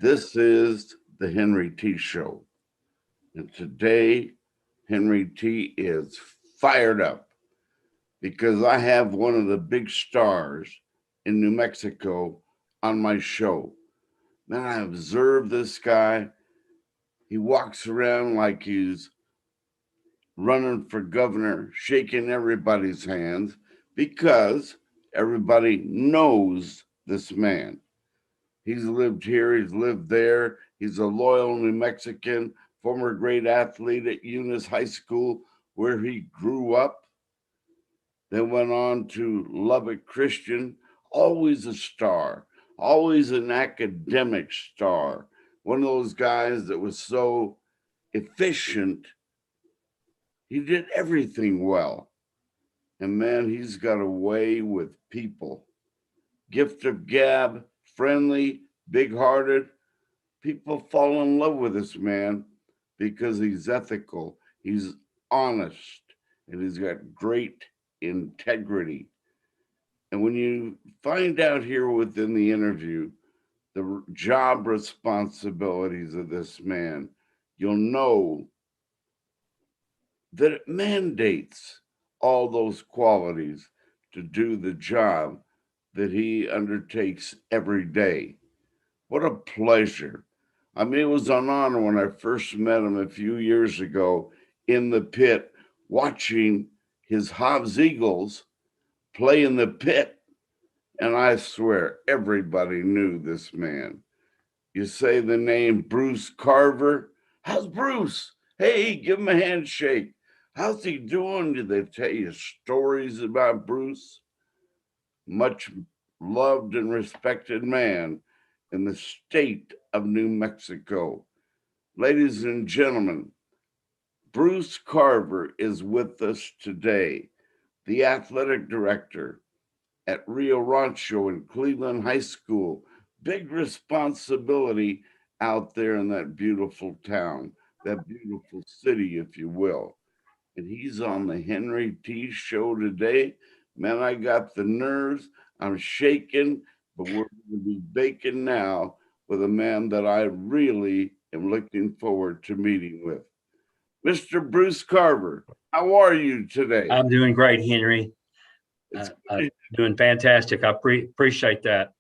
This is the Henry T. Show. And today, Henry T. is fired up because I have one of the big stars in New Mexico on my show. Then I observe this guy. He walks around like he's running for governor, shaking everybody's hands because everybody knows this man. He's lived here, he's lived there. He's a loyal New Mexican, former great athlete at Eunice High School, where he grew up. Then went on to Lubbock Christian, always a star, always an academic star. One of those guys that was so efficient, he did everything well. And man, he's got a way with people. Gift of gab, friendly, big-hearted. People fall in love with this man because he's ethical, he's honest, and he's got great integrity. And when you find out here within the interview the job responsibilities of this man, you'll know that it mandates all those qualities to do the job that he undertakes every day. What a pleasure. I mean, it was an honor when I first met him a few years ago in the pit, watching his Hobbs Eagles play in the pit. And I swear everybody knew this man. You say the name Bruce Carver. How's Bruce? Hey, give him a handshake. How's he doing? Did they tell you stories about Bruce? Much loved and respected man in the state of New Mexico. Ladies and gentlemen, Bruce Carver is with us today, the athletic director at Rio Rancho in Cleveland High School. Big responsibility out there in that beautiful town, that beautiful city, if you will. And he's on the Henry T. Show today. Man, I got the nerves. I'm shaking, but we're going to be baking now with a man that I really am looking forward to meeting with. Mr. Bruce Carver, how are you today? I'm doing great, Henry. I'm doing fantastic. I appreciate that.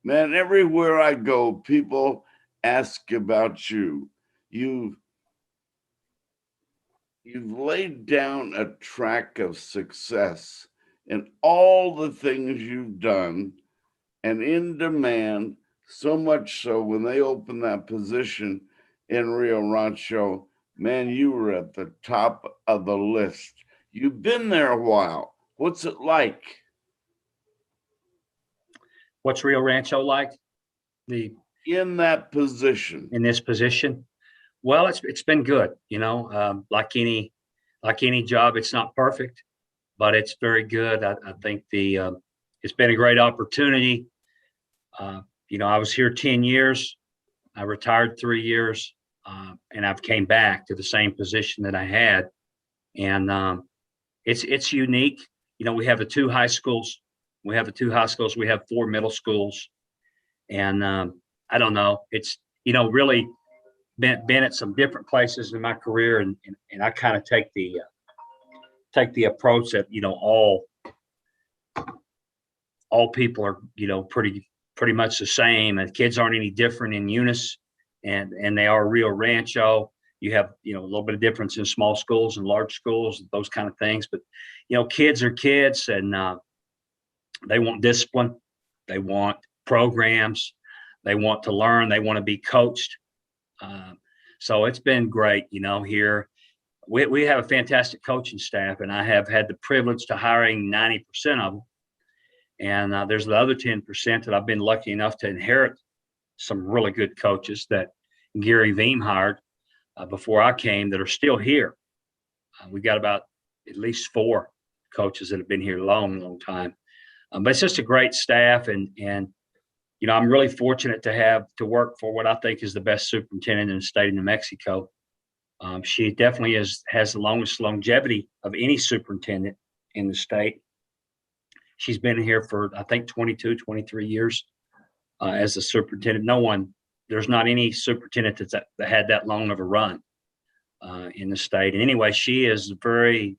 Man, everywhere I go, people ask about you. You've laid down a track of success in all the things you've done and in demand, so much so when they opened that position in Rio Rancho, man, you were at the top of the list. You've been there a while. What's it like? What's Rio Rancho like? In that position. In this position? Well, it's been good. You know, like any job, it's not perfect, but it's very good. I think it's been a great opportunity. You know, I was here 10 years. I retired 3 years, and I've came back to the same position that I had. And it's unique. You know, we have the two high schools. We have 4 middle schools. And I don't know. It's, you know, really been at some different places in my career. And I kind of take the approach that, you know, all people are, you know, pretty much the same, and kids aren't any different in Eunice and they are Rio Rancho. You have, you know, a little bit of difference in small schools and large schools, those kind of things. But, you know, kids are kids, and they want discipline. They want programs. They want to learn. They want to be coached. So it's been great, you know, here. We have a fantastic coaching staff, and I have had the privilege to hiring 90% of them. And there's the other 10% that I've been lucky enough to inherit some really good coaches that Gary Veem hired before I came that are still here. We've got about at least 4 coaches that have been here a long time. But it's just a great staff. And you know, I'm really fortunate to work for what I think is the best superintendent in the state of New Mexico. She definitely has the longest longevity of any superintendent in the state. She's been here for, I think, 22, 23 years as a superintendent. No one there's not any superintendent that had that long of a run in the state. And anyway, she is a very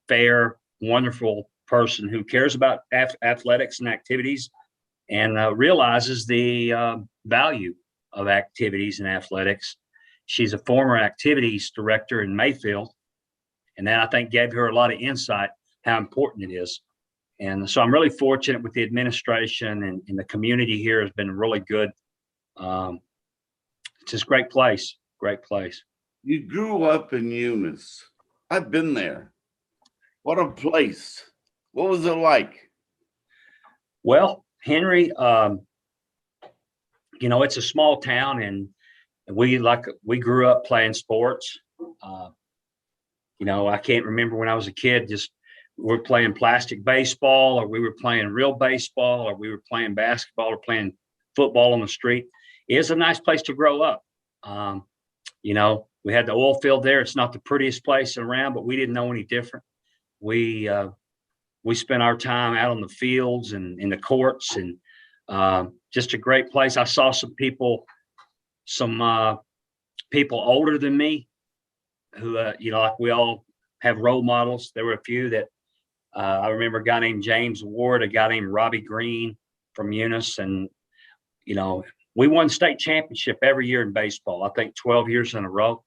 fair, wonderful person who cares about athletics and activities, and realizes the value of activities and athletics. She's a former activities director in Mayfield, and that I think gave her a lot of insight how important it is. And so I'm really fortunate with the administration, and the community here has been really good. It's just a great place, great place. You grew up in Eunice. I've been there. What a place. What was it like? Well, Henry, it's a small town, and we grew up playing sports. I can't remember when I was a kid, just we're playing plastic baseball, or we were playing real baseball, or we were playing basketball, or playing football on the street. It's a nice place to grow up. We had the oil field there. It's not the prettiest place around, but we didn't know any different. We spent our time out on the fields and in the courts, and just a great place. I saw some people older than me who, like we all have role models. There were a few that I remember a guy named James Ward, a guy named Robbie Green from Eunice, and we won state championship every year in baseball. I think 12 years in a row.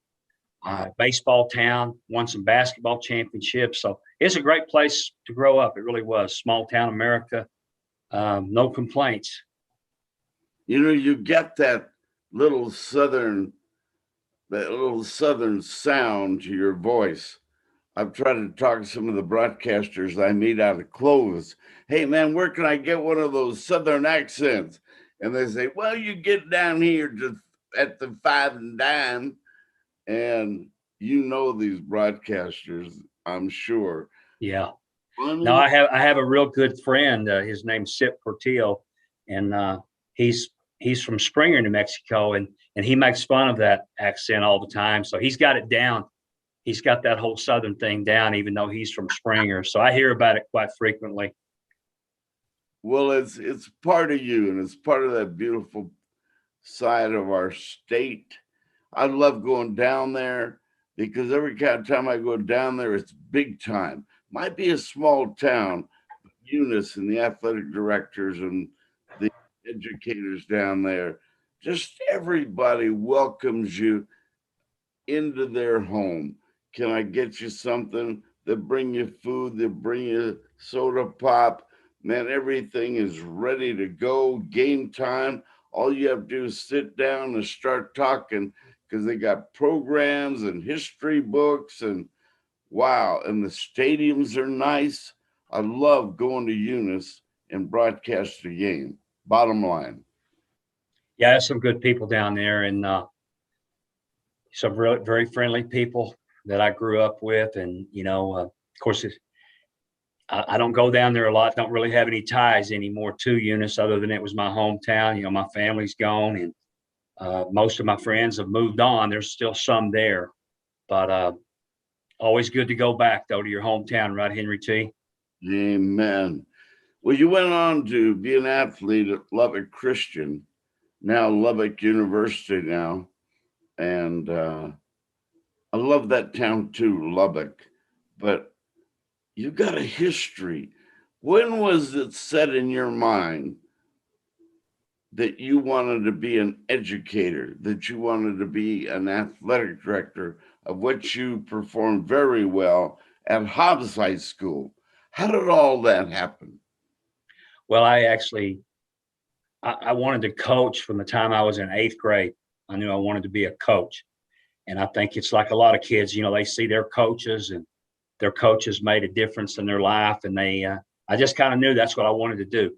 Baseball town, won some basketball championships. So it's a great place to grow up. It really was. Small town America. No complaints. You get that little southern sound to your voice. I've tried to talk to some of the broadcasters I meet out of Clovis. Hey man, where can I get one of those southern accents? And they say, well, you get down here just at the Five and Dime. And these broadcasters, I'm sure. Yeah. No, I have a real good friend. His name's Sip Portillo, and he's from Springer, New Mexico, and he makes fun of that accent all the time. So he's got it down. He's got that whole Southern thing down, even though he's from Springer. So I hear about it quite frequently. Well, it's part of you, and it's part of that beautiful side of our state. I love going down there because every time I go down there, it's big time. Might be a small town, but Eunice and the athletic directors and the educators down there, just everybody welcomes you into their home. Can I get you something? They bring you food, they bring you soda pop. Man, everything is ready to go. Game time. All you have to do is sit down and start talking, because they got programs and history books, and wow, and the stadiums are nice. I love going to Eunice and broadcast the game. Bottom line. Yeah, there's some good people down there, and some really very friendly people that I grew up with. And, of course, I don't go down there a lot. Don't really have any ties anymore to Eunice, other than it was my hometown. My family's gone, and most of my friends have moved on. There's still some there, but always good to go back, though, to your hometown, right, Henry T? Amen. Well, you went on to be an athlete at Lubbock Christian, now Lubbock University now. And I love that town too, Lubbock. But you got a history. When was it set in your mind that you wanted to be an educator, that you wanted to be an athletic director, of which you performed very well at Hobbs High School? How did all that happen? Well, I wanted to coach from the time I was in 8th grade. I knew I wanted to be a coach. And I think it's like a lot of kids, they see their coaches, and their coaches made a difference in their life. And I just kind of knew that's what I wanted to do.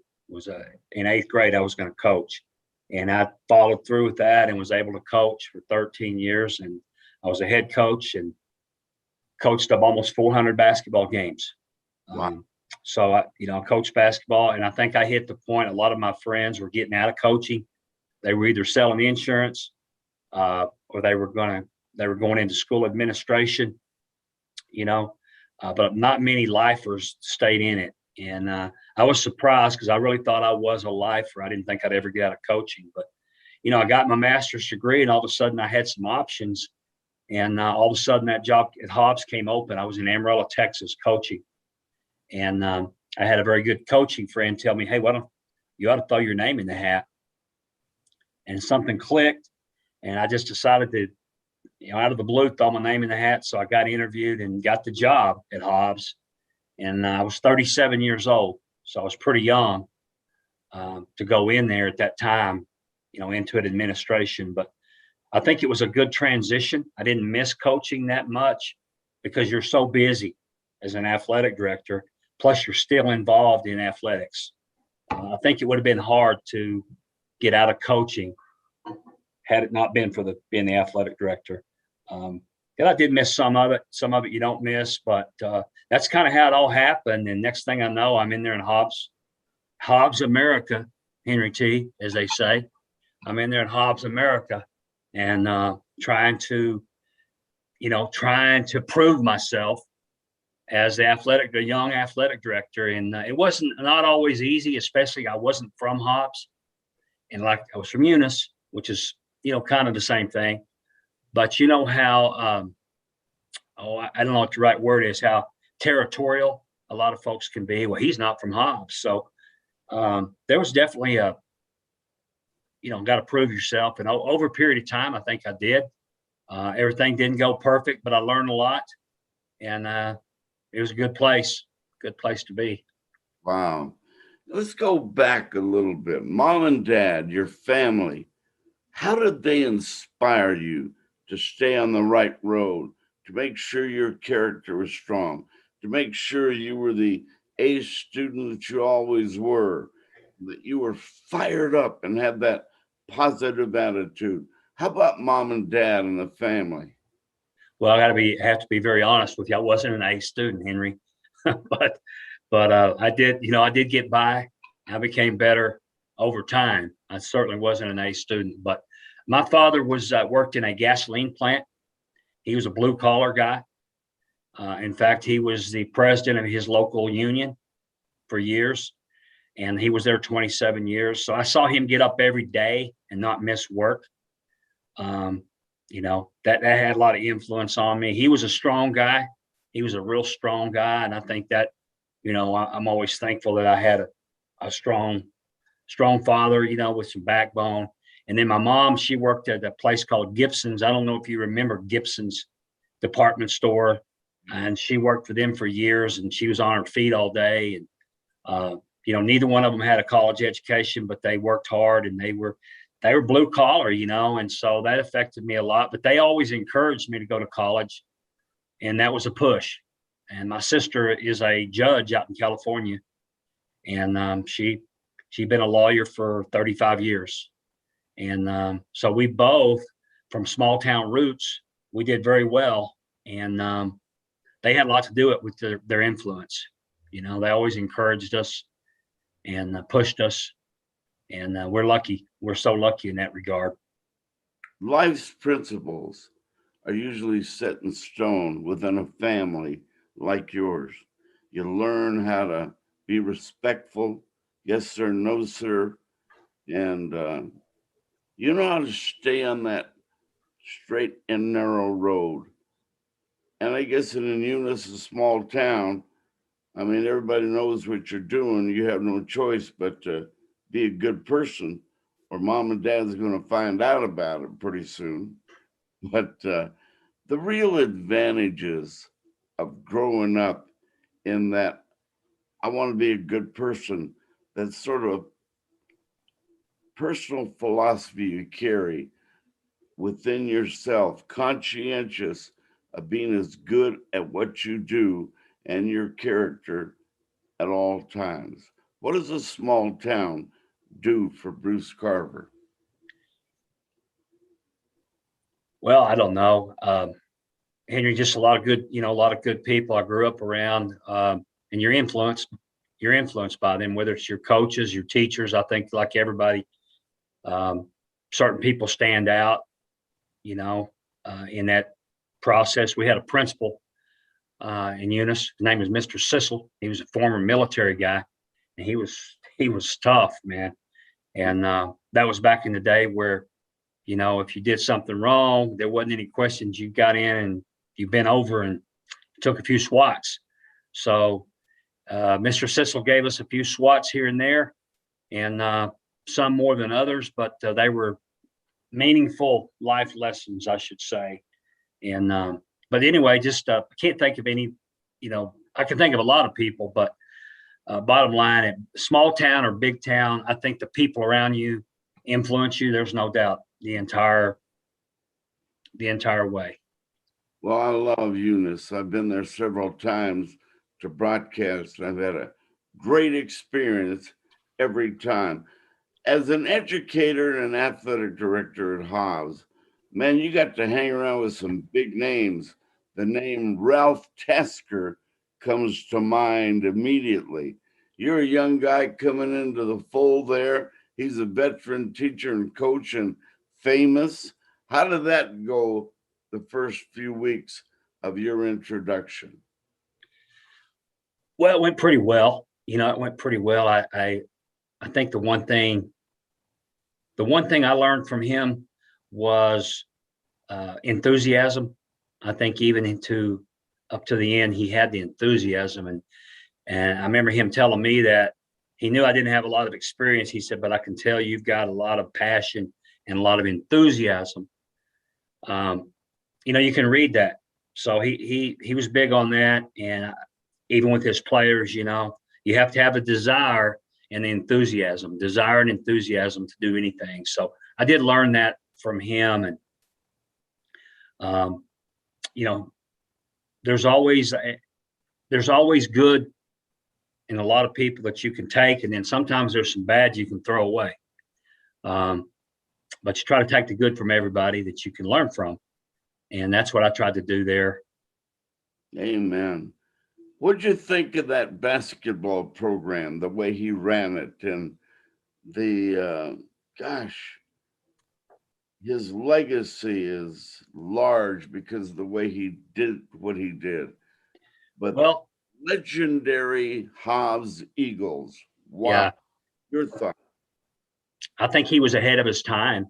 In 8th grade, I was going to coach, and I followed through with that and was able to coach for 13 years. And I was a head coach and coached up almost 400 basketball games. Wow. So I coached basketball, and I think I hit the point. A lot of my friends were getting out of coaching. They were either selling insurance, or they were going into school administration, but not many lifers stayed in it. And I was surprised, because I really thought I was a lifer. I didn't think I'd ever get out of coaching, but I got my master's degree, and all of a sudden I had some options. And all of a sudden that job at Hobbs came open. I was in Amarillo, Texas, coaching. And I had a very good coaching friend tell me, hey, why don't you ought to throw your name in the hat? And something clicked. And I just decided to, out of the blue, throw my name in the hat. So I got interviewed and got the job at Hobbs. And I was 37 years old. So I was pretty young to go in there at that time, into an administration. But I think it was a good transition. I didn't miss coaching that much because you're so busy as an athletic director. Plus, you're still involved in athletics. I think it would have been hard to get out of coaching had it not been for being the athletic director. And I did miss some of it. Some of it you don't miss, but that's kind of how it all happened. And next thing I know, I'm in there in Hobbs America, Henry T, as they say. I'm in there in Hobbs America, and trying to prove myself as the young athletic director. And it wasn't not always easy, especially I wasn't from Hobbs, and like I was from Eunice, which is kind of the same thing. But you know how I don't know what the right word is, how territorial a lot of folks can be. Well, he's not from Hobbs, so there was definitely got to prove yourself. And over a period of time, I think I did. Everything didn't go perfect, but I learned a lot, and it was a good place to be. Wow. Let's go back a little bit. Mom and dad, your family, how did they inspire you to stay on the right road, to make sure your character was strong, to make sure you were the A student that you always were, that you were fired up and had that positive attitude? How about mom and dad and the family? Well, I have to be very honest with you. I wasn't an A student, Henry, but I did get by. I became better over time. I certainly wasn't an A student, but my father worked in a gasoline plant. He was a blue collar guy. In fact, he was the president of his local union for years, and he was there 27 years. So I saw him get up every day and not miss work. That had a lot of influence on me. He was a strong guy. He was a real strong guy. And I think that, I'm always thankful that I had a strong father, with some backbone. And then my mom, she worked at a place called Gibson's. I don't know if you remember Gibson's department store. And she worked for them for years, and she was on her feet all day. And, neither one of them had a college education, but they worked hard, and they were blue collar, and so that affected me a lot. But they always encouraged me to go to college, and that was a push. And my sister is a judge out in California, and she'd been a lawyer for 35 years. And so we both, from small town roots, we did very well. And they had a lot to do it with their influence. They always encouraged us and pushed us. And we're lucky. We're so lucky in that regard. Life's principles are usually set in stone within a family like yours. You learn how to be respectful, yes, sir, no, sir. And you know how to stay on that straight and narrow road. And I guess in Eunice, a small town, I mean, everybody knows what you're doing. You have no choice but to be a good person, or mom and dad's going to find out about it pretty soon. But the real advantages of growing up in that I want to be a good person, that sort of personal philosophy you carry within yourself, conscientious of being as good at what you do and your character at all times. What does a small town do for Bruce Carver? Well, I don't know, Henry. Just a lot of good people I grew up around, and you're influenced. You're influenced by them, whether it's your coaches, your teachers. I think, like everybody, certain people stand out. In that process, we had a principal in Eunice. His name was Mr. Sissel. He was a former military guy, and he was tough, man. And that was back in the day where If you did something wrong, there wasn't any questions. You got in and you bent over and took a few swats. So Mr. Sissel gave us a few swats here and there, and some more than others, but they were meaningful life lessons, I should say. And but anyway, just I can't think of any. I can think of a lot of people, but bottom line, at small town or big town, I think the people around you influence you. There's no doubt. The entire way. Well, I love Eunice. I've been there several times to broadcast. I've had a great experience every time. As an educator and athletic director at Hobbs, man, you got to hang around with some big names. The name Ralph Tesker comes to mind immediately. You're a young guy coming into the fold there. He's a veteran teacher and coach and famous. How did that go the first few weeks of your introduction? Well, it went pretty well. It went pretty well. I think the one thing I learned from him was enthusiasm. I think even up to the end, he had the enthusiasm, and I remember him telling me that he knew I didn't have a lot of experience. He said, "But I can tell you've got a lot of passion and a lot of enthusiasm." You can read that. So he was big on that, and even with his players, you have to have a desire and desire and enthusiasm to do anything. So I did learn that from him, and you know, there's always good in a lot of people that you can take, and then sometimes there's some bad you can throw away. But you try to take the good from everybody that you can learn from, and that's what I tried to do there. Amen. What'd you think of that basketball program, the way he ran it, and gosh, his legacy is large because of the way he did what he did. But Well, legendary Hobbs Eagles. Wow. yeah, Your thought? I think he was ahead of his time.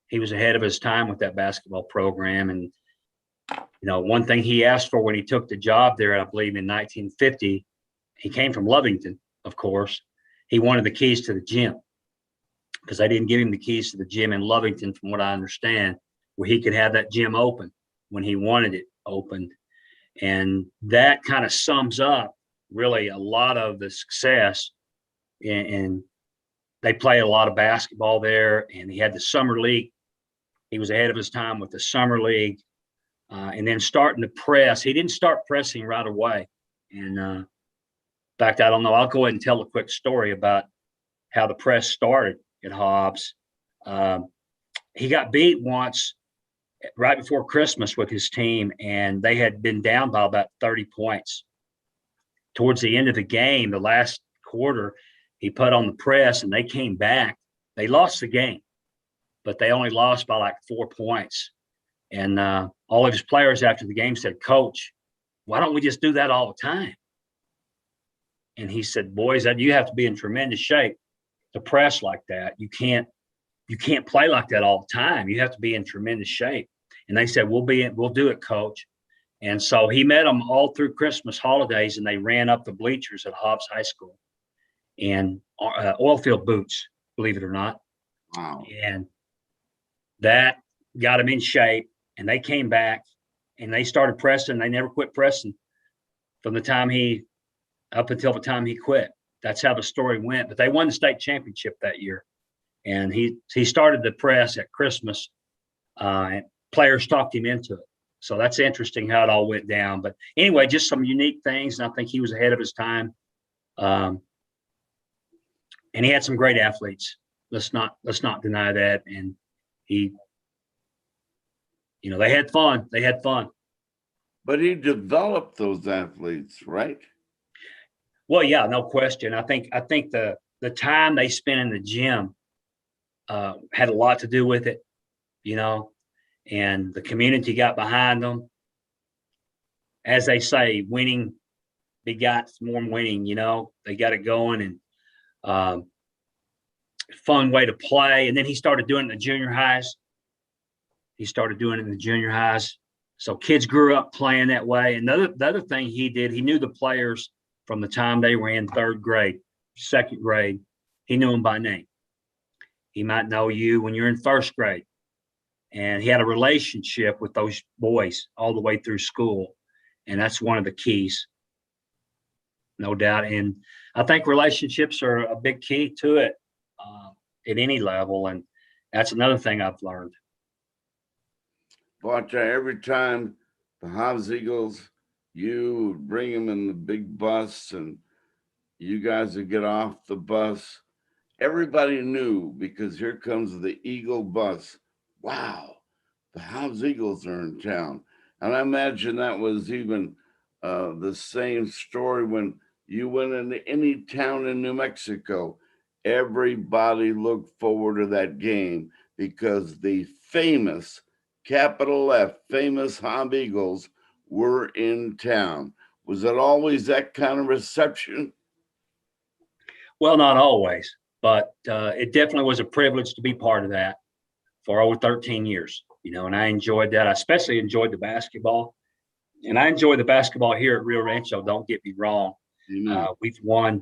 He was ahead of his time with that basketball program, and one thing he asked for when he took the job there, I believe in 1950, he came from Lovington, of course. He wanted the keys to the gym because they didn't give him the keys to the gym in Lovington, from what I understand, where he could have that gym open when he wanted it opened. And that kind of sums up really a lot of the success. And they play a lot of basketball there, and he had the summer league. He was ahead of his time with the summer league. And then starting to press. He didn't start pressing right away. And in fact, I don't know. I'll go ahead and tell a quick story about how the press started at Hobbs. He got beat once right before Christmas with his team, and they had been down by about 30 points. Towards the end of the game, the last quarter, he put on the press, and they came back. They lost the game, but they only lost by like 4 points. And all of his players after the game said, "Coach, why don't we just do that all the time?" And he said, "Boys, you have to be in tremendous shape to press like that. You can't play like that all the time. You have to be in tremendous shape." And they said, "We'll do it, Coach." And so he met them all through Christmas holidays, and they ran up the bleachers at Hobbs High School in oil field boots, believe it or not. Wow. And that got him in shape. And they came back and they started pressing. They never quit pressing from up until the time he quit. That's how the story went. But they won the state championship that year. And he started the press at Christmas, and players talked him into it. So that's interesting how it all went down. But anyway, just some unique things. And I think he was ahead of his time. And he had some great athletes. Let's not deny that. And they had fun. They had fun. But he developed those athletes, right? Well, yeah, no question. I think the time they spent in the gym had a lot to do with it, and the community got behind them. As they say, winning begots more winning. They got it going, and fun way to play. And then he started doing it in the junior highs. So kids grew up playing that way. And the other thing he did, he knew the players from the time they were in third grade, second grade. He knew them by name. He might know you when you're in first grade. And he had a relationship with those boys all the way through school. And that's one of the keys, no doubt. And I think relationships are a big key to it at any level. And that's another thing I've learned. But every time the Hobbs Eagles, you would bring them in the big bus and you guys would get off the bus. Everybody knew, because here comes the Eagle bus. Wow, the Hobbs Eagles are in town. And I imagine that was even the same story when you went into any town in New Mexico. Everybody looked forward to that game because the famous, capital F, famous Hobbs Eagles were in town. Was it always that kind of reception? Well, not always, but it definitely was a privilege to be part of that for over 13 years, and I enjoyed that. I especially enjoyed the basketball, and I enjoy the basketball here at Rio Rancho. Don't get me wrong. We've won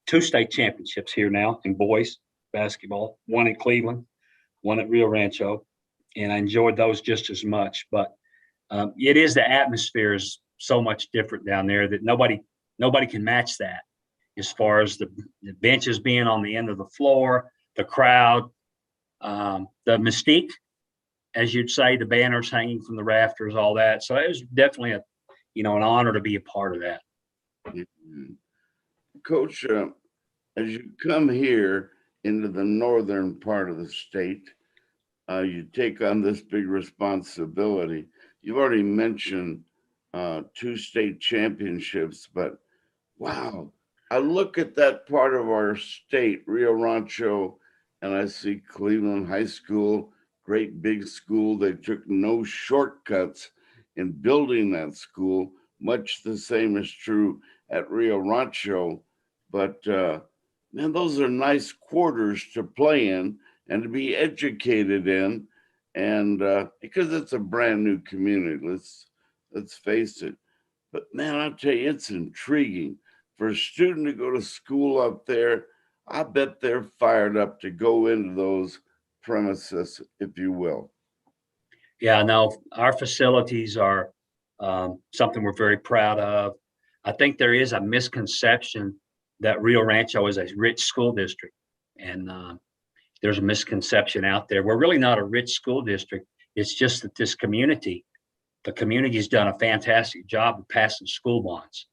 2 state championships here now in boys basketball, one in Cleveland, one at Rio Rancho, and I enjoyed those just as much. But it is, the atmosphere is so much different down there that nobody can match that, as far as the benches being on the end of the floor, the crowd, the mystique, as you'd say, the banners hanging from the rafters, all that. So it was definitely an honor to be a part of that. Coach, as you come here into the northern part of the state, you take on this big responsibility. You've already mentioned 2 state championships, but wow, I look at that part of our state, Rio Rancho, and I see Cleveland High School, great big school. They took no shortcuts in building that school. Much the same is true at Rio Rancho. But man, those are nice quarters to play in and to be educated in, and because it's a brand new community, let's face it. But man, I'll tell you, it's intriguing for a student to go to school up there. I bet they're fired up to go into those premises, if you will. Yeah, no, our facilities are something we're very proud of. I think there is a misconception that Rio Rancho is a rich school district, and there's a misconception out there. We're really not a rich school district. It's just that the community has done a fantastic job of passing school bonds.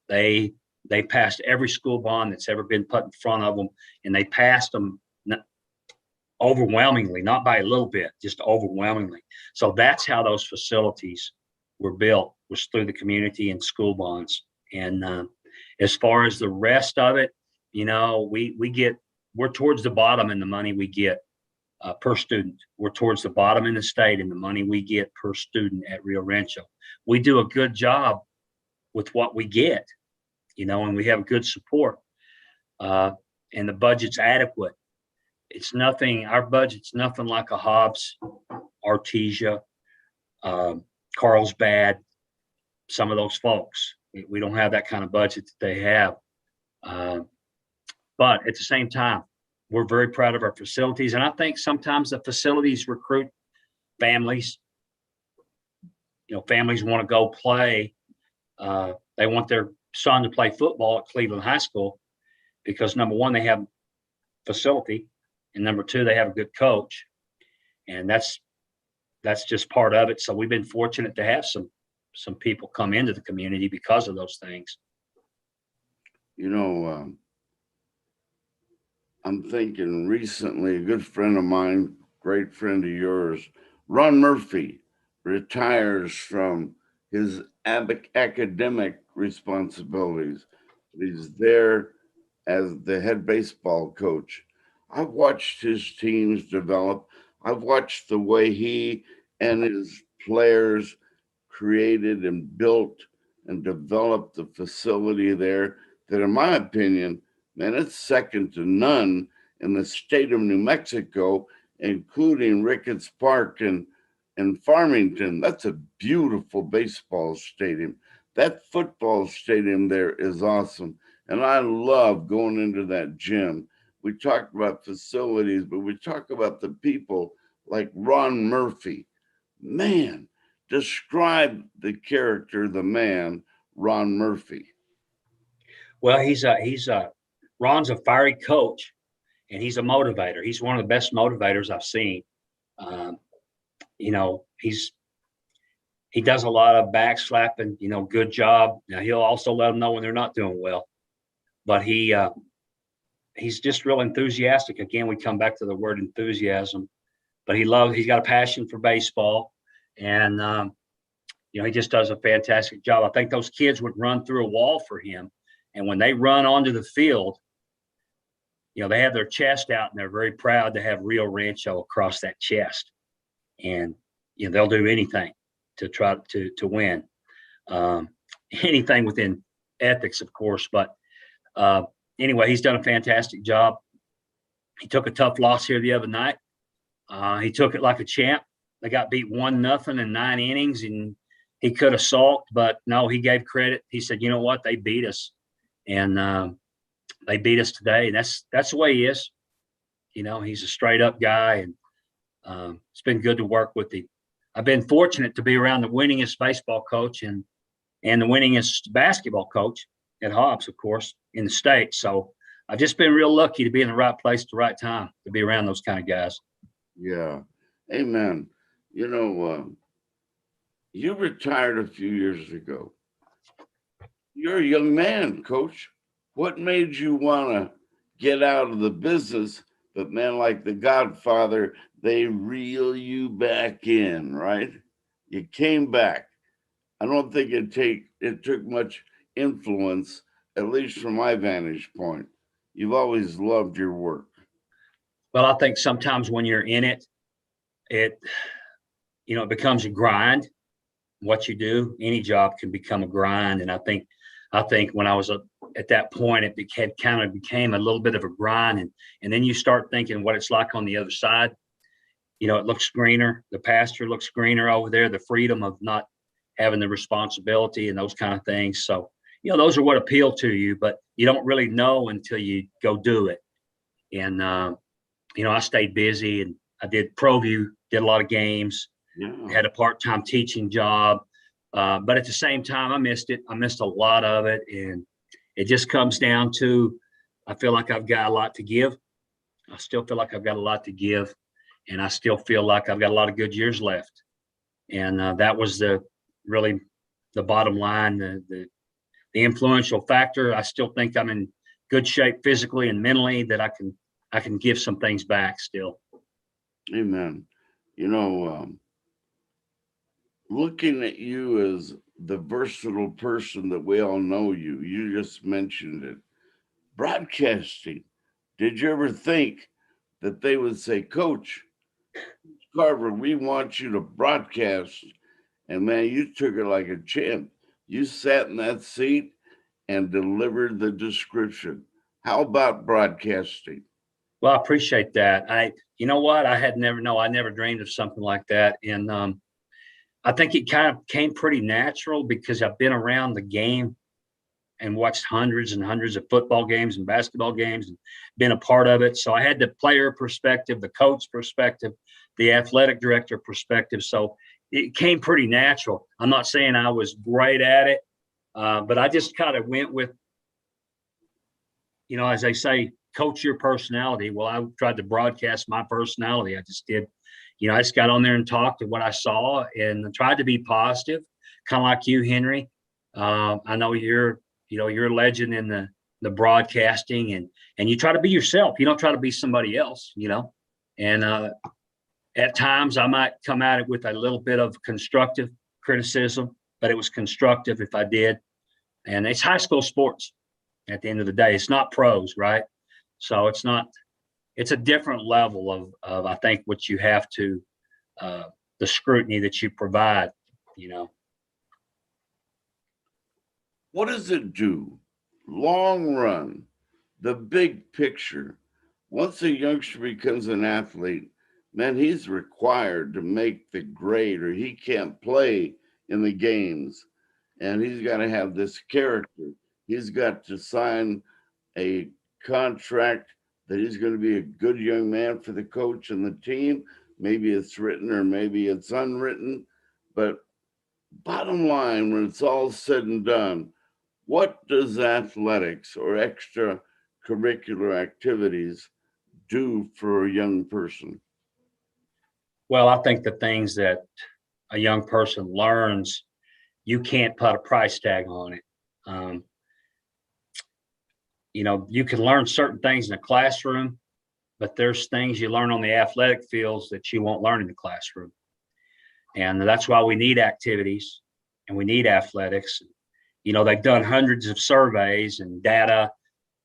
They passed every school bond that's ever been put in front of them, and they passed them overwhelmingly, not by a little bit, just overwhelmingly. So that's how those facilities were built, was through the community and school bonds. And as far as the rest of it, we're towards the bottom in the money we get per student. We're towards the bottom in the state in the money we get per student at Rio Rancho. We do a good job with what we get, and we have good support, and the budget's adequate. Our budget's nothing like a Hobbs, Artesia, Carlsbad, some of those folks. We don't have that kind of budget that they have. But at the same time, we're very proud of our facilities. And I think sometimes the facilities recruit families. Families want to go play. They want their son to play football at Cleveland High School because, number one, they have facility, and number two, they have a good coach. And that's just part of it. So we've been fortunate to have some people come into the community because of those things. I'm thinking recently, a good friend of mine, great friend of yours, Ron Murphy, retires from his academic responsibilities. He's there as the head baseball coach. I've watched his teams develop. I've watched the way he and his players created and built and developed the facility there that, in my opinion, man, it's second to none in the state of New Mexico, including Ricketts Park and Farmington. That's a beautiful baseball stadium. That football stadium there is awesome. And I love going into that gym. We talked about facilities, but we talk about the people like Ron Murphy. Man, describe the character, the man, Ron Murphy. Well, Ron's a fiery coach, and he's a motivator. He's one of the best motivators I've seen. Um, you know, he does a lot of backslapping. Good job. Now he'll also let them know when they're not doing well. But he's just real enthusiastic. Again, we come back to the word enthusiasm. But he's got a passion for baseball, and he just does a fantastic job. I think those kids would run through a wall for him, and when they run onto the field, they have their chest out and they're very proud to have Rio Rancho across that chest, and they'll do anything to try to win, anything within ethics, of course. But anyway, he's done a fantastic job. He took a tough loss here the other night. He took it like a champ. They got beat 1-0 in 9 innings, and he could have sulked, but no, he gave credit. He said, "You know what? They beat us, and they beat us today." And that's the way he is. He's a straight up guy, and it's been good to work with him. I've been fortunate to be around the winningest baseball coach and the winningest basketball coach at Hobbs, of course, in the state. So I've just been real lucky to be in the right place at the right time to be around those kind of guys. Yeah. Amen. You retired a few years ago. You're a young man, coach. What made you want to get out of the business? But man, like the Godfather, they reel you back in, right? You came back. I don't think it took much influence, at least from my vantage point. You've always loved your work. Well, I think sometimes when you're in it, it becomes a grind. What you do, any job can become a grind, and I think when I was at that point, it became a little bit of a grind, and then you start thinking what it's like on the other side. It looks greener. The pasture looks greener over there. The freedom of not having the responsibility and those kind of things. So, those are what appeal to you, but you don't really know until you go do it. And I stayed busy, and I did ProView, did a lot of games. Yeah. Had a part-time teaching job, but at the same time, I missed it. I missed a lot of it, and it just comes down to I feel like I've got a lot to give. I still feel like I've got a lot to give, and I still feel like I've got a lot of good years left. And that was really the bottom line, the influential factor. I still think I'm in good shape physically and mentally that I can give some things back still. Amen. Looking at you as the versatile person that we all know you just mentioned it. Broadcasting. Did you ever think that they would say, Coach Carver, we want you to broadcast? And man, you took it like a champ. You sat in that seat and delivered the description. How about broadcasting? Well, I appreciate that. You know what? I never dreamed of something like that. And I think it kind of came pretty natural because I've been around the game and watched hundreds and hundreds of football games and basketball games and been a part of it. So I had the player perspective, the coach perspective, the athletic director perspective. So it came pretty natural. I'm not saying I was great at it, but I just kind of went with, as they say, coach your personality. Well, I tried to broadcast my personality. I just did. I just got on there and talked to what I saw and tried to be positive, kind of like you, Henry. I know you're a legend in the broadcasting, and you try to be yourself. You don't try to be somebody else, And at times I might come at it with a little bit of constructive criticism, but it was constructive if I did. And it's high school sports at the end of the day. It's not pros, right? So it's a different level of I think what you have to, the scrutiny that you provide, What does it do? Long run, the big picture. once a youngster becomes an athlete, man, he's required to make the grade or he can't play in the games. And he's got to have this character. He's got to sign a contract that he's going to be a good young man for the coach and the team. Maybe it's written or maybe it's unwritten. But bottom line, when it's all said and done, what does athletics or extracurricular activities do for a young person? Well, I think the things that a young person learns, you can't put a price tag on it. Um, you can learn certain things in a classroom, but there's things you learn on the athletic fields that you won't learn in the classroom. And that's why we need activities and we need athletics. They've done hundreds of surveys and data,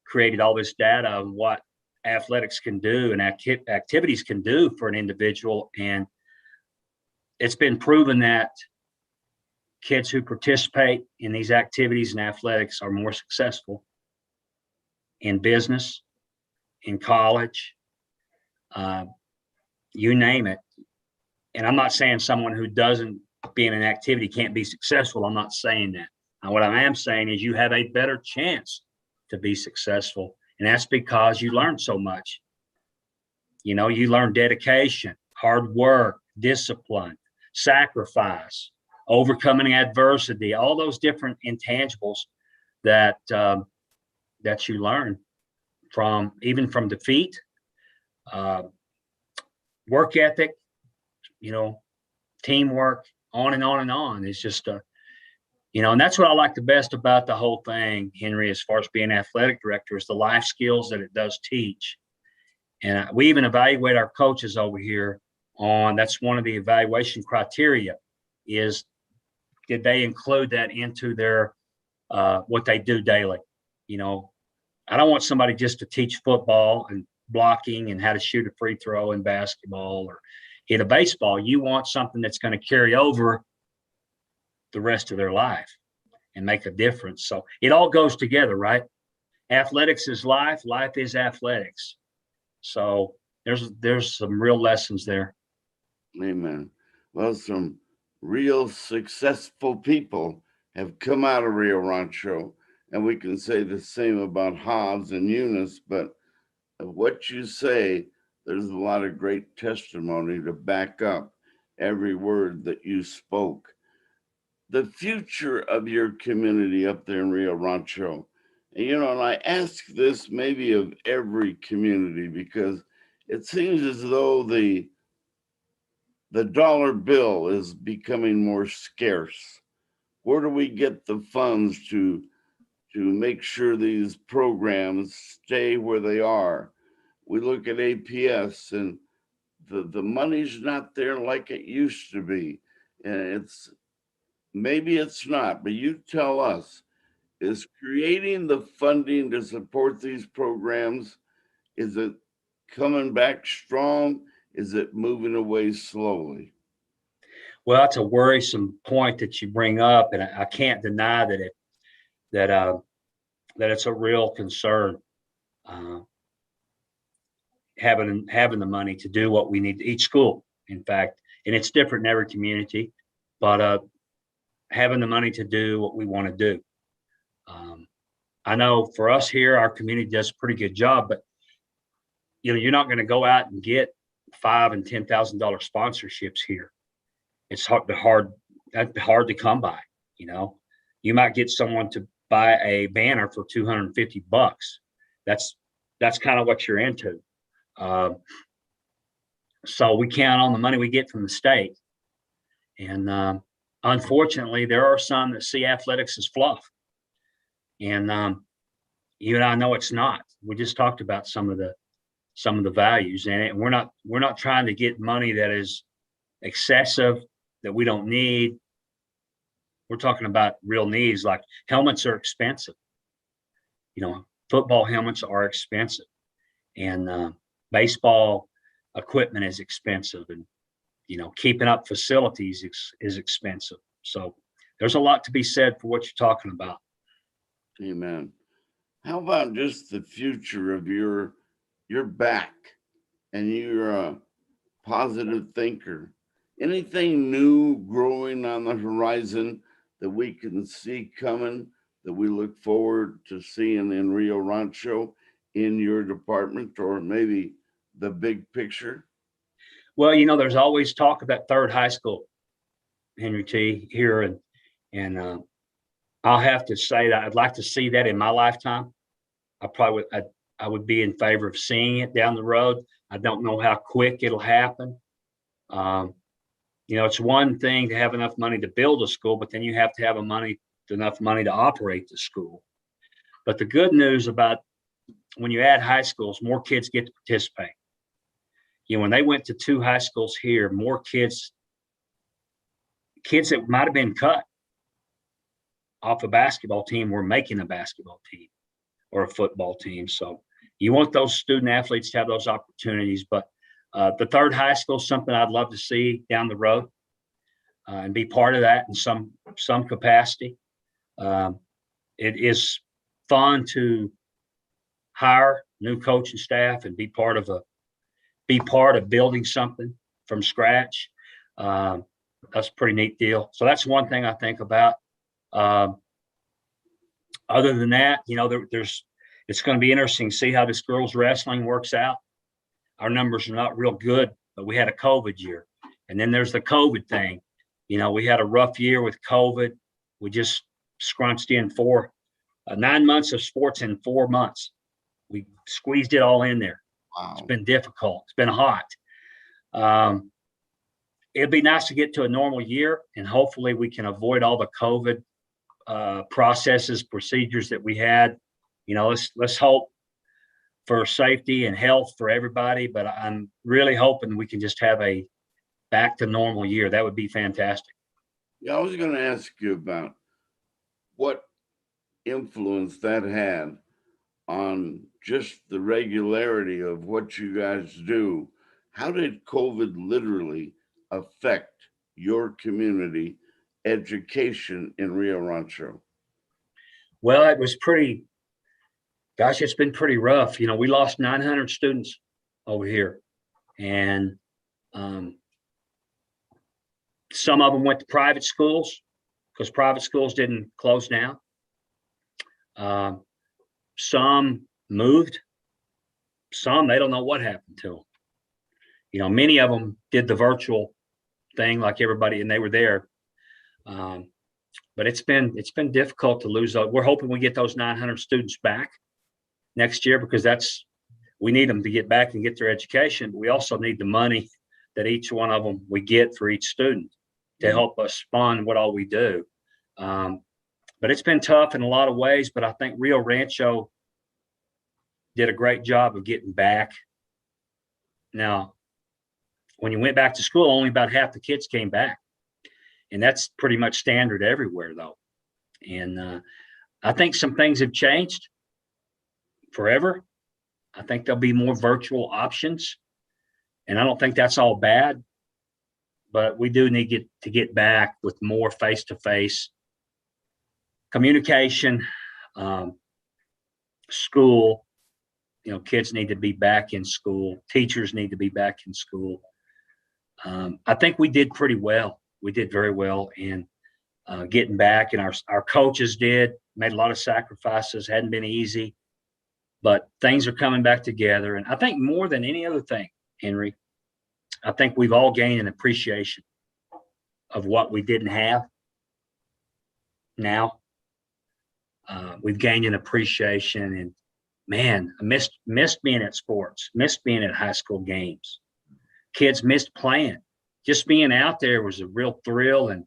created all this data on what athletics can do and activities can do for an individual. And it's been proven that kids who participate in these activities and athletics are more successful in business, in college, uh, you name it. And I'm not saying someone who doesn't be in an activity can't be successful. I'm not saying that. And what I am saying is you have a better chance to be successful. And that's because you learn so much. You learn dedication, hard work, discipline, sacrifice, overcoming adversity, all those different intangibles that that you learn from defeat, uh, work ethic, teamwork, on and on and on. It's just and that's what I like the best about the whole thing, Henry, as far as being athletic director, is the life skills that it does teach. And we even evaluate our coaches over here on, that's one of the evaluation criteria, is did they include that into their what they do daily? I don't want somebody just to teach football and blocking and how to shoot a free throw in basketball or hit a baseball. You want something that's going to carry over the rest of their life and make a difference. So it all goes together, right? Athletics is life. Life is athletics. So there's some real lessons there. Amen. Well, some real successful people have come out of Rio Rancho, and we can say the same about Hobbs and Eunice, but what you say, there's a lot of great testimony to back up every word that you spoke. The future of your community up there in Rio Rancho, and I ask this maybe of every community because it seems as though the dollar bill is becoming more scarce. Where do we get the funds to make sure these programs stay where they are? We look at APS and the money's not there like it used to be. And maybe it's not, but you tell us, is creating the funding to support these programs, is it coming back strong? Is it moving away slowly? Well, that's a worrisome point that you bring up, and I can't deny that that it's a real concern. Uh, having the money to do what we need, each school, in fact, and it's different in every community, but having the money to do what we want to do. I know for us here, our community does a pretty good job, but you're not going to go out and get $5,000 and $10,000 sponsorships here. It's hard to come by. You might get someone to buy a banner for $250. That's kind of what you're into. So we count on the money we get from the state, and unfortunately, there are some that see athletics as fluff, and you and I know it's not. We just talked about some of the values in it, and we're not trying to get money that is excessive, that we don't need. We're talking about real needs, like helmets are expensive. Football helmets are expensive, and baseball equipment is expensive, and keeping up facilities is expensive. So there's a lot to be said for what you're talking about. Amen. How about just the future of your you're back and you're a positive thinker. Anything new growing on the horizon that we can see coming that we look forward to seeing in Rio Rancho in your department or maybe the big picture? Well, there's always talk of that third high school, Henry T. here, and I'll have to say that I'd like to see that in my lifetime. I probably would. I would be in favor of seeing it down the road. I don't know how quick it'll happen. Um, it's one thing to have enough money to build a school, but then you have to have enough money to operate the school. But the good news about when you add high schools, more kids get to participate. When they went to 2 high schools here, more kids that might have been cut off a basketball team were making a basketball team or a football team. So you want those student athletes to have those opportunities. But the third high school is something I'd love to see down the road and be part of that in some capacity. It is fun to hire new coaching staff and be part of building something from scratch. That's a pretty neat deal. So that's one thing I think about. Other than that, it's going to be interesting to see how this girls wrestling works out. Our numbers are not real good, but we had a COVID year. And then there's the COVID thing. We had a rough year with COVID. We just scrunched in 9 months of sports in 4 months. We squeezed it all in there. Wow. It's been difficult. It's been hot. It'd be nice to get to a normal year, and hopefully we can avoid all the COVID processes, procedures that we had. Let's hope for safety and health for everybody, but I'm really hoping we can just have a back to normal year. That would be fantastic. Yeah, I was going to ask you about what influence that had on just the regularity of what you guys do. How did COVID literally affect your community education in Rio Rancho? Well, it's been pretty rough. We lost 900 students over here, and some of them went to private schools because private schools didn't close down. Some moved. Some, they don't know what happened to them. Many of them did the virtual thing like everybody, and they were there. But it's been difficult to lose those. We're hoping we get those 900 students back next year because we need them to get back and get their education. But we also need the money that each one of them we get for each student to help us fund what all we do. But it's been tough in a lot of ways. But I think Rio Rancho did a great job of getting back. Now, when you went back to school, only about half the kids came back. And that's pretty much standard everywhere, though. And I think some things have changed forever. I think there'll be more virtual options. And I don't think that's all bad. But we do need to get back with more face-to-face communication, school. Kids need to be back in school. Teachers need to be back in school. I think we did pretty well. We did very well in getting back, and our coaches made a lot of sacrifices. Hadn't been easy, but things are coming back together. And I think more than any other thing, Henry, I think we've all gained an appreciation of what we didn't have. Now we've gained an appreciation, and man, I missed being at sports, missed being at high school games. Kids missed playing. Just being out there was a real thrill, and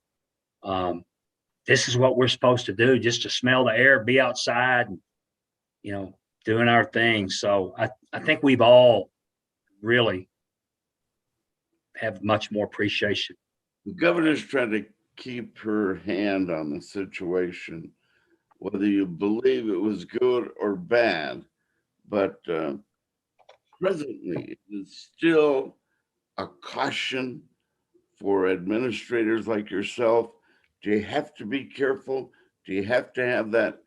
this is what we're supposed to do, just to smell the air, be outside, and doing our thing. So I think we've all really have much more appreciation. The governor's trying to keep her hand on the situation, whether you believe it was good or bad. But presently, it is still a caution for administrators like yourself. Do you have to be careful? Do you have to have that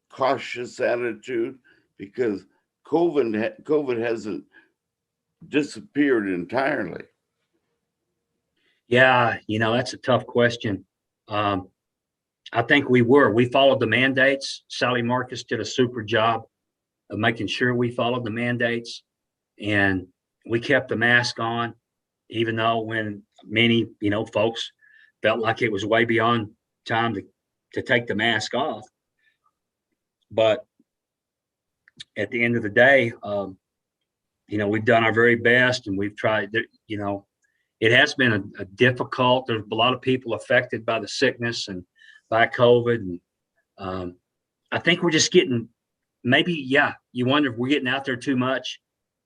cautious attitude? Because COVID hasn't disappeared entirely. Yeah, that's a tough question. Um, I think we followed the mandates. Sally Marcus did a super job of making sure we followed the mandates, and we kept the mask on, even though when many, folks felt like it was way beyond time to take the mask off. But at the end of the day, we've done our very best, and we've tried. It has been a difficult. There's a lot of people affected by the sickness and by COVID, and I think we're just getting. Maybe, yeah, you wonder if we're getting out there too much.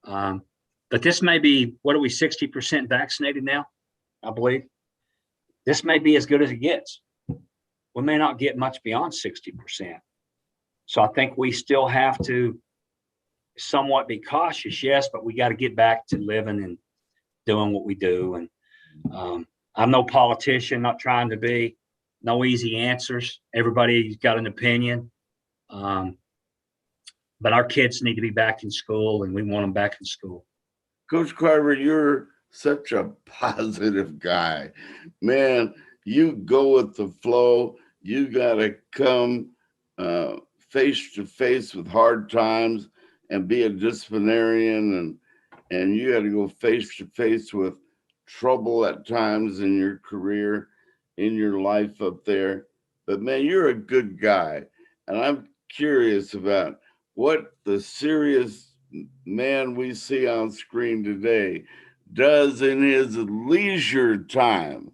But this may be, what are we, 60% vaccinated now? I believe this may be as good as it gets. We may not get much beyond 60%. So I think we still have to somewhat be cautious, yes, but we got to get back to living and doing what we do. And I'm no politician, not trying to be, no easy answers. Everybody's got an opinion. But our kids need to be back in school, and we want them back in school. Coach Carver, you're such a positive guy. Man, you go with the flow. You got to come face to face with hard times and be a disciplinarian, and you got to go face to face with trouble at times in your career, in your life up there. But man, you're a good guy. And I'm curious about what the serious man we see on screen today does in his leisure time.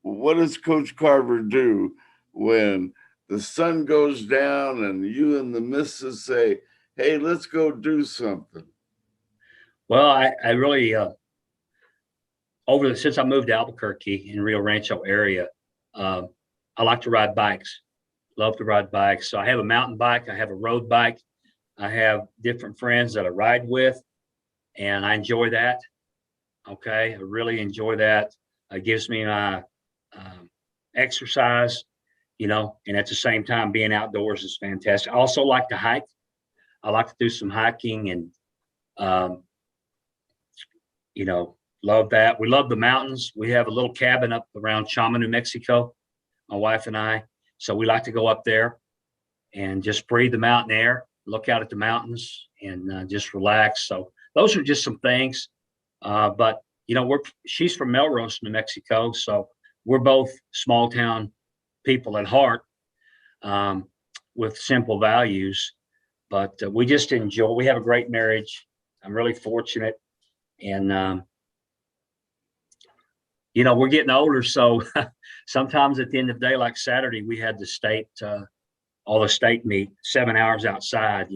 What does Coach Carver do when the sun goes down and you and the missus say, hey, let's go do something? Well, I really, since I moved to Albuquerque in Rio Rancho area, I like to ride bikes, love to ride bikes. So I have a mountain bike, I have a road bike. I have different friends that I ride with, and I enjoy that. Okay, I really enjoy that. It gives me my exercise, and at the same time, being outdoors is fantastic. I also like to hike. I like to do some hiking, and love that. We love the mountains. We have a little cabin up around Chama, New Mexico, my wife and I. So we like to go up there and just breathe the mountain air, look out at the mountains, and just relax. So those are just some things. But she's from Melrose, New Mexico, so we're both small town people at heart, with simple values. But we just enjoy. We have a great marriage. I'm really fortunate, and we're getting older, so sometimes at the end of the day, like Saturday, we had all the state meet 7 hours outside.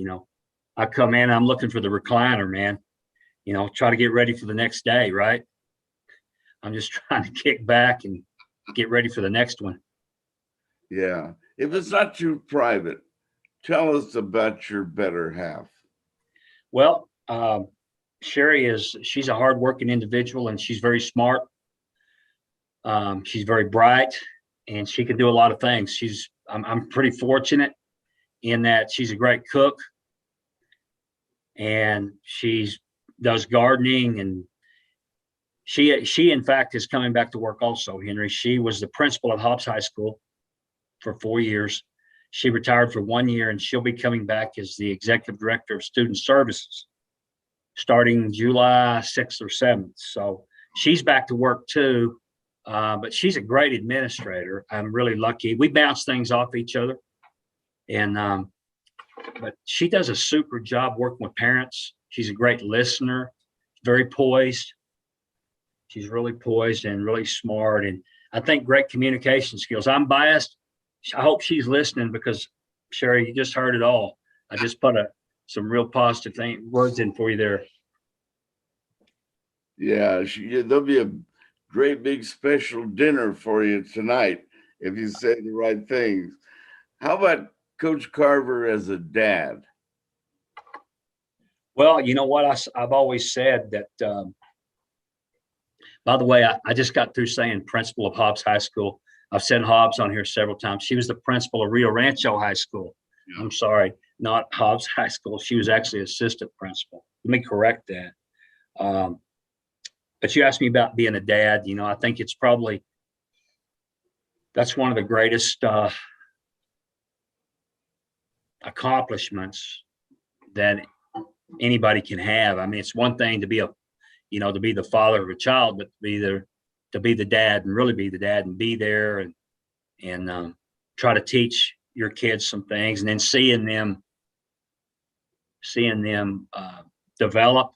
I come in, I'm looking for the recliner, man. Try to get ready for the next day, right? I'm just trying to kick back and get ready for the next one. Yeah. If it's not too private, tell us about your better half. Well, Sherry she's a hardworking individual, and she's very smart. She's very bright, and she can do a lot of things. I'm pretty fortunate in that she's a great cook, and she does gardening, and she in fact is coming back to work also, Henry. She was the principal at Hobbs High School for 4 years. She retired for 1 year, and she'll be coming back as the executive director of student services starting July 6th or 7th. So she's back to work too. But she's a great administrator. I'm really lucky. We bounce things off each other. And but she does a super job working with parents. She's a great listener, very poised. She's really poised and really smart. And I think great communication skills. I'm biased. I hope she's listening, because Sherry, you just heard it all. I just put some real positive words in for you there. Yeah, there'll be a great big special dinner for you tonight if you say the right things. How about Coach Carver as a dad? Well, you know what? I've always said that, by the way, I just got through saying principal of Hobbs High School. I've said Hobbs on here several times. She was the principal of Rio Rancho High School. Yeah. I'm sorry. not Hobbs High School. She was actually assistant principal. Let me correct that. But you asked me about being a dad. I think it's probably that's one of the greatest accomplishments that anybody can have. I mean, it's one thing to be to be the father of a child, but to be the dad and really be the dad and be there and try to teach your kids some things, and then seeing them develop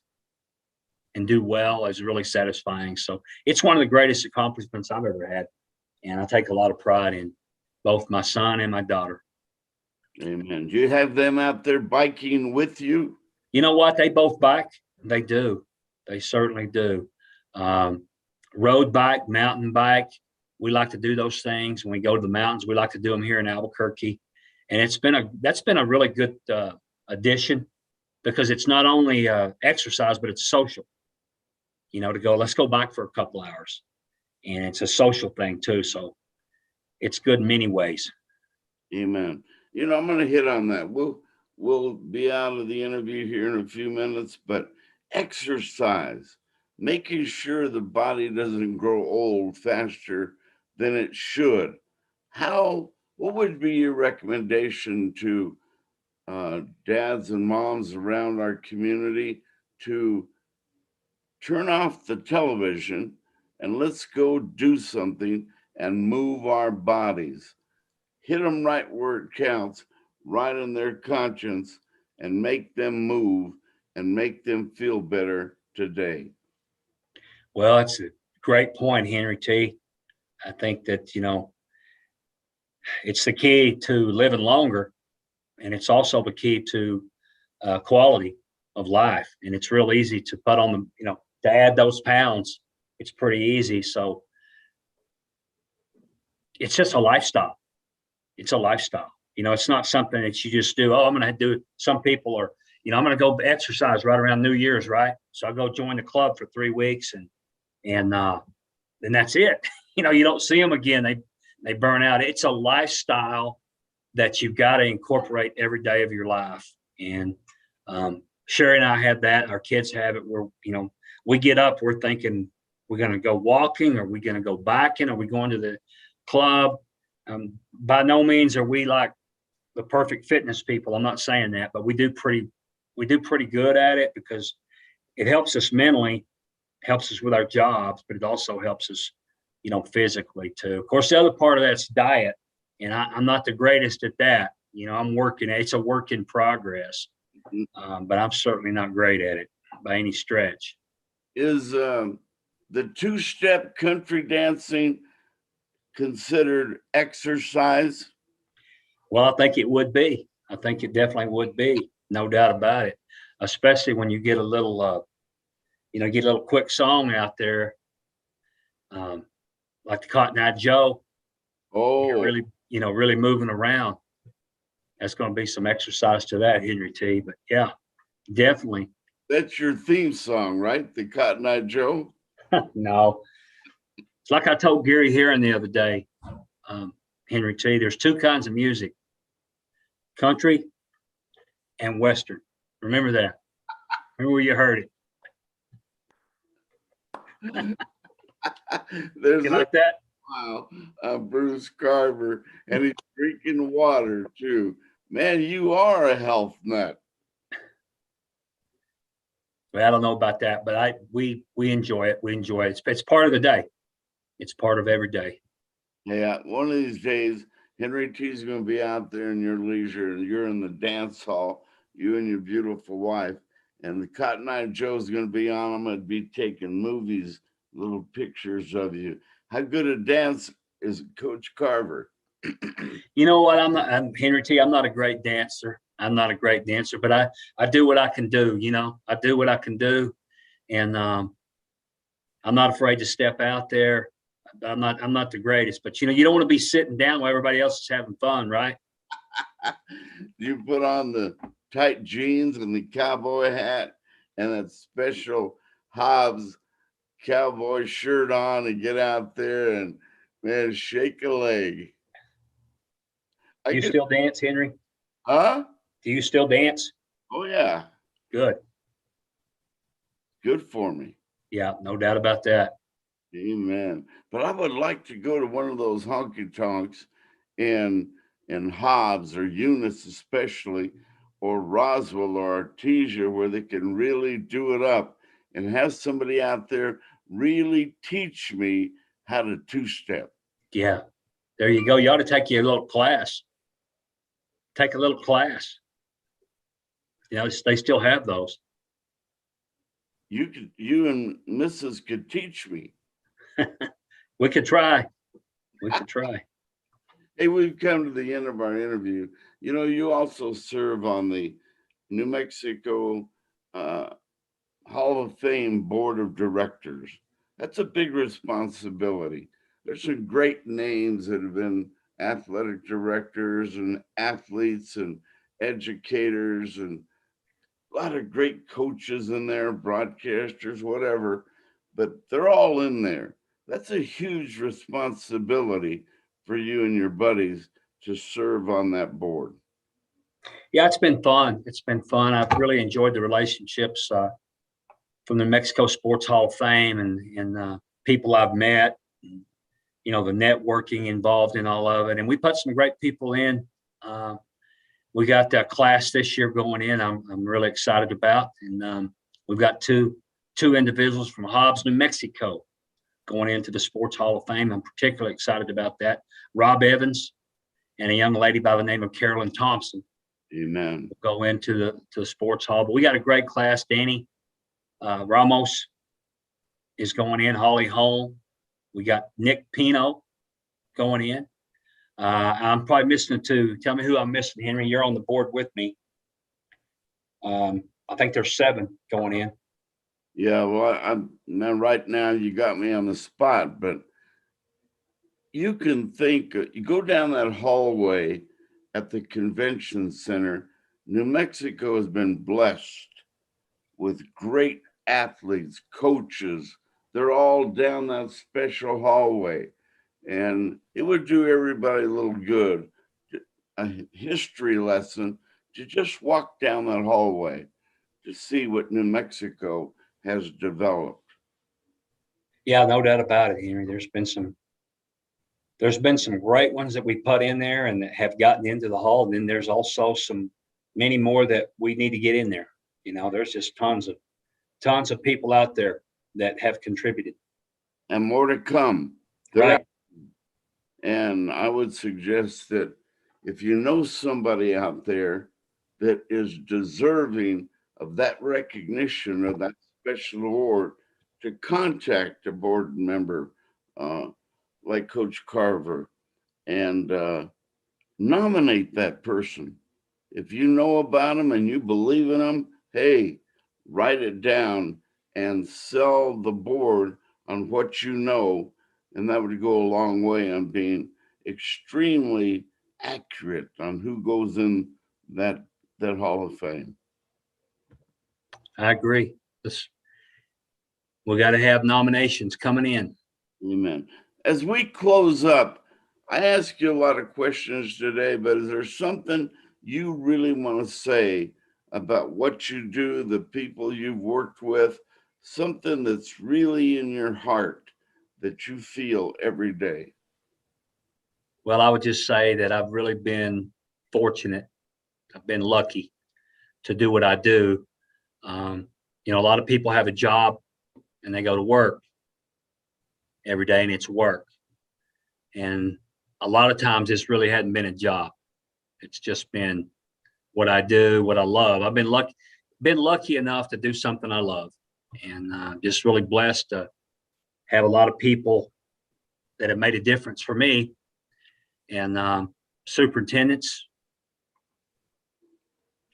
and do well is really satisfying. So it's one of the greatest accomplishments I've ever had, and I take a lot of pride in both my son and my daughter. Amen. Do you have them out there biking with you? You know what? They both bike. They do. They certainly do. Road bike, mountain bike. We like to do those things when we go to the mountains. We like to do them here in Albuquerque, and that's been a really good addition, because it's not only exercise, but it's social. Let's go bike for a couple hours, and it's a social thing too. So it's good in many ways. Amen. I'm going to hit on that. We'll be out of the interview here in a few minutes, but exercise, making sure the body doesn't grow old faster than it should. What would be your recommendation to dads and moms around our community to turn off the television and let's go do something and move our bodies? Hit them right where it counts, right in their conscience, and make them move and make them feel better today. Well, that's a great point, Henry T. I think that, it's the key to living longer, and it's also the key to quality of life. And it's real easy to put on to add those pounds. It's pretty easy. So it's just a lifestyle. It's a lifestyle. It's not something that you just do. Oh, I'm going to do. Some people are, I'm going to go exercise right around New Year's, right? So I go join the club for 3 weeks, and then that's it. You don't see them again. They burn out. It's a lifestyle that you've got to incorporate every day of your life. And Sherry and I have that. Our kids have it. We get up, we're thinking we're going to go walking, or we're going to go biking, or we going to the club. By no means are we like the perfect fitness people. I'm not saying that, but we do pretty good at it, because it helps us mentally, helps us with our jobs, but it also helps us, physically too. Of course, the other part of that's diet, and I'm not the greatest at that. I'm working. It's a work in progress, but I'm certainly not great at it by any stretch. Is the two-step country dancing considered exercise? Well, I think it would be. I think it definitely would be, no doubt about it. Especially when you get a little, get a little quick song out there, like the Cotton Eye Joe. Oh, You're really moving around. That's going to be some exercise to that, Henry T. But yeah, definitely. that's your theme song, right? The Cotton Eye Joe? No, it's like I told Gary Heron the other day, Henry T. There's 2 kinds of music: country and Western. Remember that. Remember where you heard it. There's You like that? Bruce Carver, and he's drinking water too. Man, you are a health nut. Well, I don't know about that, but we enjoy it. We enjoy it. It's part of the day. It's part of every day. Yeah, one of these days, Henry T's going to be out there in your leisure, and you're in the dance hall, you and your beautiful wife, and the Cotton Eye Joe's going to be on. I'm going to be taking movies, little pictures of you. How good a dance is Coach Carver? You know what? I'm Henry T. I'm not a great dancer. But I do what I can do. I do what I can do, and I'm not afraid to step out there. I'm not the greatest, but you don't want to be sitting down while everybody else is having fun, right? You put on the tight jeans and the cowboy hat and that special Hobbs cowboy shirt on and get out there and, man, shake a leg. You still dance, Henry? Huh? Do you still dance? Oh yeah, Good. good for me. Yeah, no doubt about that. Amen. But I would like to go to one of those honky tonks in Hobbs or Eunice especially, or Roswell or Artesia, where they can really do it up and have somebody out there really teach me how to two-step. Yeah, there you go. You ought to take you a little class. Take a little class. You know, they still have those. You and Mrs. could teach me. We could try. We could try. Hey, we've come to the end of our interview. You know, you also serve on the New Mexico Hall of Fame Board of Directors. That's a big responsibility. There's some great names that have been athletic directors and athletes and educators, and a lot of great coaches in there, broadcasters, whatever, but they're all in there. That's a huge responsibility for you and your buddies to serve on that board. Yeah, it's been fun. It's been fun. I've really enjoyed the relationships from the Mexico Sports Hall of Fame and people I've met. You know, the networking involved in all of it, and we put some great people in. Uh, we got that class this year going in. I'm really excited about, and we've got two individuals from Hobbs, New Mexico, going into the Sports Hall of Fame. I'm particularly excited about that. Rob Evans and a young lady by the name of Carolyn Thompson Amen. will go into the Sports Hall. But we got a great class. Danny Ramos is going in. Holly Holm. We got Nick Pino going in. I'm probably missing two. Tell me who I'm missing, Henry. You're on the board with me. I think there's 7 going in. Yeah, well, I'm now right now you got me on the spot, but you can think you go down that hallway at the convention center. New Mexico has been blessed with great athletes, coaches. They're all down that special hallway, and it would do everybody a little good, a history lesson, to just walk down that hallway to see what New Mexico has developed. Yeah, no doubt about it, Henry. There's been some great ones that we put in there and that have gotten into the hall. And then there's also many more that we need to get in there. You know, there's just tons of people out there that have contributed. And more to come. Right. And I would suggest that if you know somebody out there that is deserving of that recognition or that special award, to contact a board member like Coach Carver and nominate that person. If you know about them and you believe in them, hey, write it down and sell the board on what you know. And that would go a long way on being extremely accurate on who goes in that Hall of Fame. I agree. We got to have nominations coming in. Amen. As we close up, I ask you a lot of questions today, but is there something you really want to say about what you do, the people you've worked with, something that's really in your heart that you feel every day? Well, I would just say that I've really been fortunate. I've been lucky to do what I do. You know, a lot of people have a job and they go to work every day and it's work. And a lot of times this really hadn't been a job. It's just been what I do, what I love. I've been lucky enough to do something I love, and just really blessed to have a lot of people that have made a difference for me. And superintendents,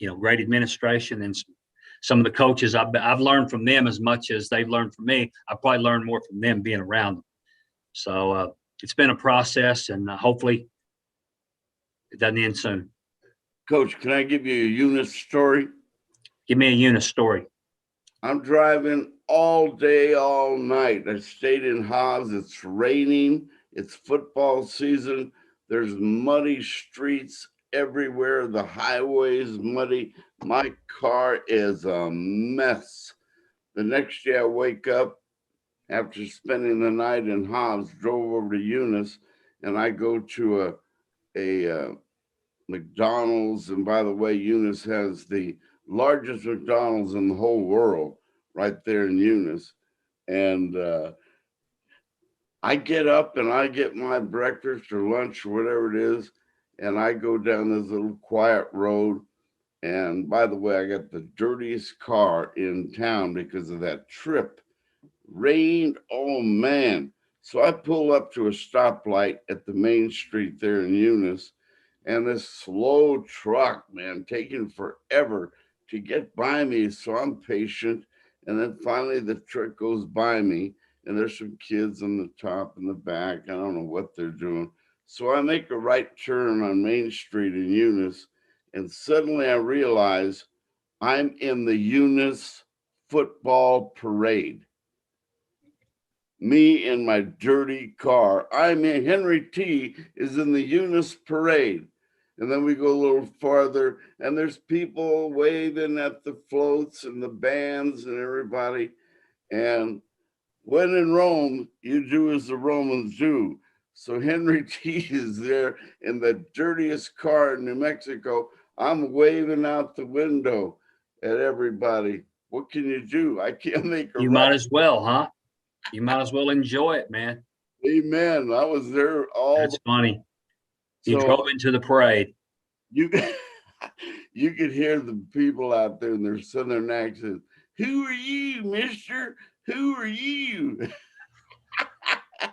you know, great administration, and some of the coaches. I've learned from them as much as they've learned from me. I probably learned more from them being around them. So it's been a process, and hopefully it doesn't end soon. Coach, can I give you a Eunice story? Give me a Eunice story. I'm driving all day, all night. I stayed in Hobbs. It's raining. It's football season. There's muddy streets everywhere. The highway is muddy. My car is a mess. The next day I wake up after spending the night in Hobbs, drove over to Eunice, and I go to a McDonald's. And by the way, Eunice has the largest McDonald's in the whole world right there in Eunice. And I get up and I get my breakfast or lunch or whatever it is, and I go down this little quiet road. And by the way, I got the dirtiest car in town because of that trip. Rained, oh man. So I pull up to a stoplight at the main street there in Eunice, and this slow truck, man, taking forever to get by me. So I'm patient. And then finally the truck goes by me, and there's some kids on the top and the back. I don't know what they're doing. So I make a right turn on Main Street in Eunice, and suddenly I realize I'm in the Eunice football parade. Me in my dirty car. I mean, Henry T is in the Eunice parade. And then we go a little farther, and there's people waving at the floats and the bands and everybody. And when in Rome, you do as the Romans do. So Henry T is there in the dirtiest car in New Mexico. I'm waving out the window at everybody. What can you do? I can't make a You right. might as well, huh? You might as well enjoy it, man. Amen. I was there all That's the, funny. You so drove into the parade. you you could hear the people out there in their southern accents. Who are you, mister? Who are you?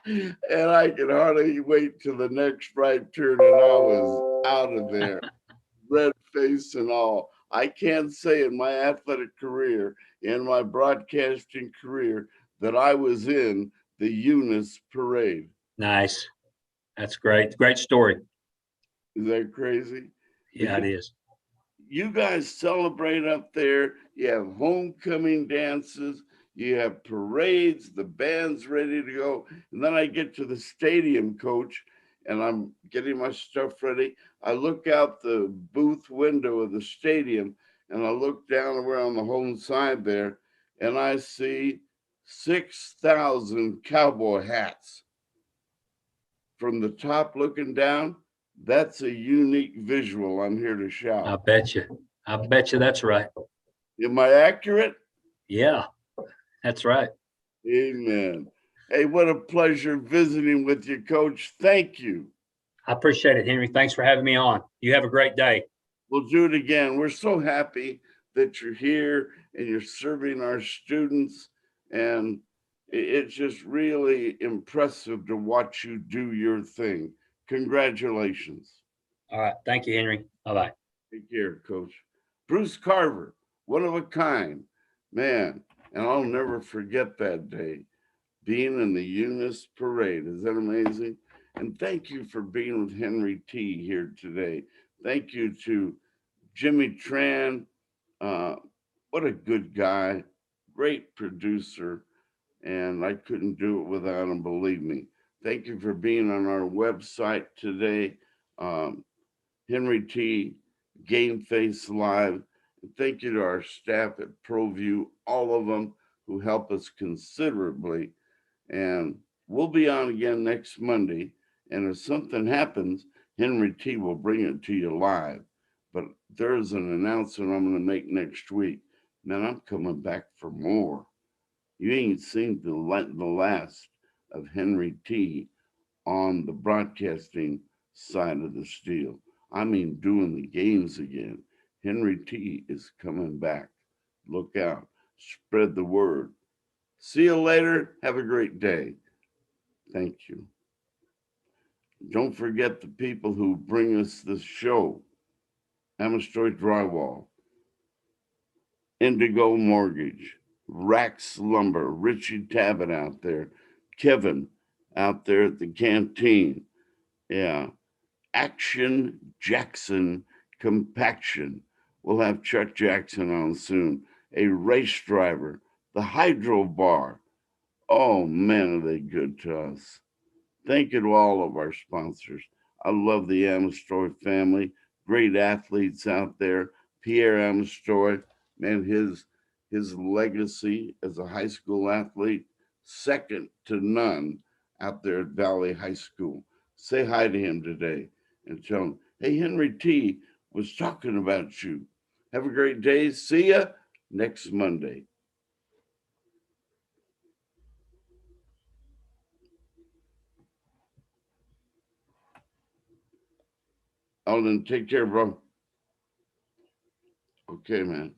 And I could hardly wait till the next right turn, and I was out of there, red face and all. I can't say in my athletic career, in my broadcasting career, that I was in the Eunice parade. Nice. That's great. Great story. Is that crazy? Yeah, it is. You guys celebrate up there. You have homecoming dances. You have parades. The band's ready to go. And then I get to the stadium, coach, and I'm getting my stuff ready. I look out the booth window of the stadium, and I look down around the home side there, and I see 6,000 cowboy hats from the top looking down. That's a unique visual. I'm here to I shout. bet you. I bet you that's right. Am I accurate? Yeah, that's right. Amen. Hey, what a pleasure visiting with you, Coach. Thank you. I appreciate it, Henry. Thanks for having me on. You have a great day. We'll do it again. We're so happy that you're here and you're serving our students. And it's just really impressive to watch you do your thing. Congratulations. All right. Thank you, Henry. Bye-bye. Take care, Coach. Bruce Carver, one of a kind, man. And I'll never forget that day being in the Eunice parade. Is that amazing? And thank you for being with Henry T here today. Thank you to Jimmy Tran. Uh, what a good guy, great producer. And I couldn't do it without him, believe me. Thank you for being on our website today. Um, Henry T, Game Face Live. And thank you to our staff at ProView, all of them who help us considerably. And we'll be on again next Monday. And if something happens, Henry T will bring it to you live. But there's an announcement I'm going to make next week. Man, I'm coming back for more. You ain't seen the last of Henry T on the broadcasting side of the steel. I mean, doing the games again. Henry T is coming back. Look out. Spread the word. See you later. Have a great day. Thank you. Don't forget the people who bring us this show. Amestoy Drywall, Indigo Mortgage, Rax Lumber, Richie Tabbitt out there, Kevin out there at the canteen. Yeah. Action Jackson Compaction. We'll have Chuck Jackson on soon. A race driver, the Hydro Bar. Oh man, are they good to us. Thank you to all of our sponsors. I love the Amestoy family. great athletes out there. Pierre Amstoy, man, his legacy as a high school athlete, second to none out there at Valley High School. Say hi to him today and tell him, hey, Henry T was talking about you. Have a great day. See ya next Monday. Alden, take care, bro. Okay, man.